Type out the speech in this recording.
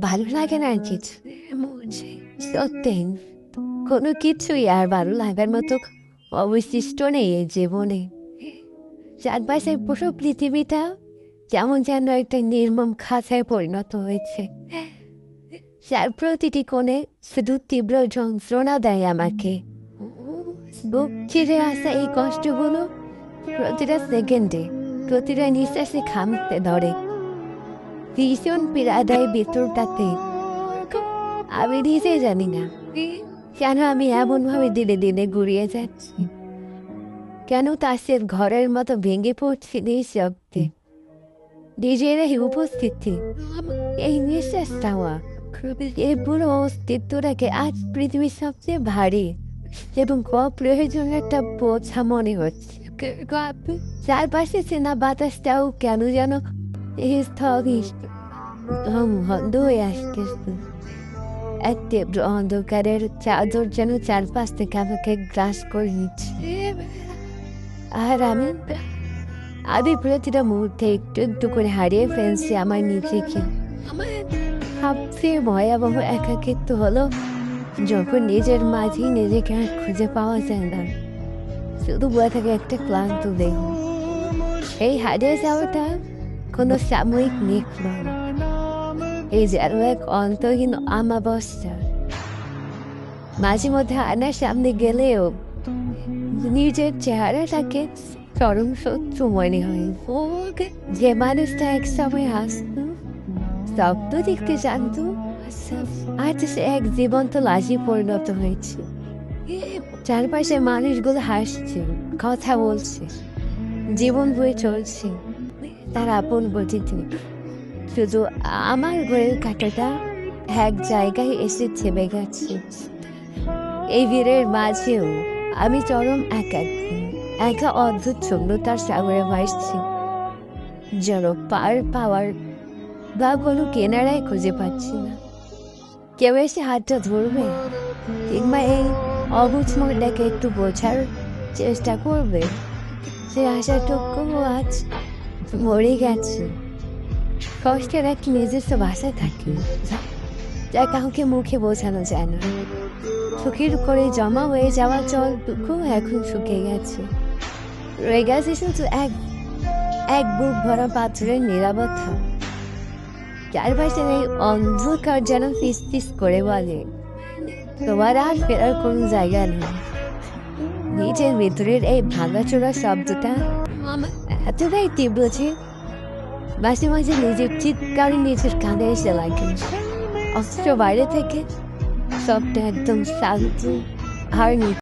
ভালো লাগে না আর কিছু। সত্যি কোনো কিছুই আর ভালো লাগার মতো অবশিষ্ট নেই এই জীবনে। চারপাশের পুরো পৃথিবীটা কেমন যেন একটা নির্মম খাঁচায় পরিণত হয়েছে। যার প্রতিটি কোণে শুধু তীব্র যন্ত্রণা দেয় আমাকে। বুক চিরে আসা এই কষ্টগুলো প্রতিটা সেকেন্ডে, প্রতিটা নিঃশ্বাসে খামতে ধরে। ভীষণ পীড়া দেয় ভেতরটাতে। আমি নিজে জানি না কেন আমি এমনভাবে দিনে দিনে গুড়িয়ে যাচ্ছি, কেন তাসের ঘরের মতো ভেঙে পড়ছি নিঃশব্দে। নিজের এই উপস্থিতি, এই নিঃশ্বাস চাওয়া, এই পুরো অস্তিত্বটাকে আজ পৃথিবীর সবচেয়ে ভারী এবং অপ্রয়োজনীয় একটা বোঝা মনে হচ্ছে। চারপাশে চেনা বাতাসটাও কেন যেন স্থগিত বন্ধ হয়ে আসতেছে। এক তীব্র অন্ধকারের চাদর যেন চারপাশ থেকে আমাকে গ্রাস করে নিচ্ছে। আর আমি প্রতিটা মুহূর্তে একটু একটু করে হারিয়ে ফেলছি আমার নিজেকে। সবচেয়ে ভয়াবহ একাকিত্ব হলো যখন নিজের মাঝেই নিজেকে আর খুঁজে পাওয়া যায় না, শুধু বয়ে থাকে একটা ক্লান্ত দেহ। এই হারিয়ে যাওয়াটা কোনো সাময়িক নিক নয়, এই যেন এক অন্তহীন আমাবস্যা। মাঝে মধ্যে আয়নার সামনে গেলেও নিজের চেহারাটাকে চরম শত্রু মনে হয়। যে মানুষটা এক সময় হাসত, শব্দ দেখতে জানতো, আজ সে এক জীবন্ত লাশে পরিণত হয়েছে। চারপাশে মানুষগুলো হাসছে, কথা বলছে, জীবন বয়ে চলছে তার আপন গতিতে। শুধু আমার ঘরের কাঁটাটা এক জায়গায় এসে থেমে গেছে। এই ভিড়ের মাঝেও আমি চরম একা অদ্ভুত শূন্যতার সাগরে ভাসছি, যেন পার পাওয়ার বা কোনো কেনারায় খুঁজে পাচ্ছি না। কেউ এসে হাতটা ধরবে কিংবা এই অবুঝ মনটাকে একটু বোঝার চেষ্টা করবে। সে আশাটুকু আজ মরে গেছে। কষ্টের এক নিজস্ব ভাষায় থাকে, যা কাউকে মুখে বোঝানো যায় না। চোখের করে জমা হয়ে যাওয়া জলটুকু এখন শুকিয়ে গেছে। রয়ে গেছে শুধু এক বুক ভরা পাথরের নিরাপত্তা। চারপাশে এই অন্ধকার যেন ফিস ফিস করে বলে, তোমার আর ফেরার কোনো জায়গা নেই। নিজের ভেতরের এই ভাঙাচোরা শব্দটা এতটাই তীব্র যে মাঝে মাঝে নিজের চিৎকারে নিজের কাঁধে এসে লাগে। অথচ বাইরে থেকে সবটা একদম শান্ত আর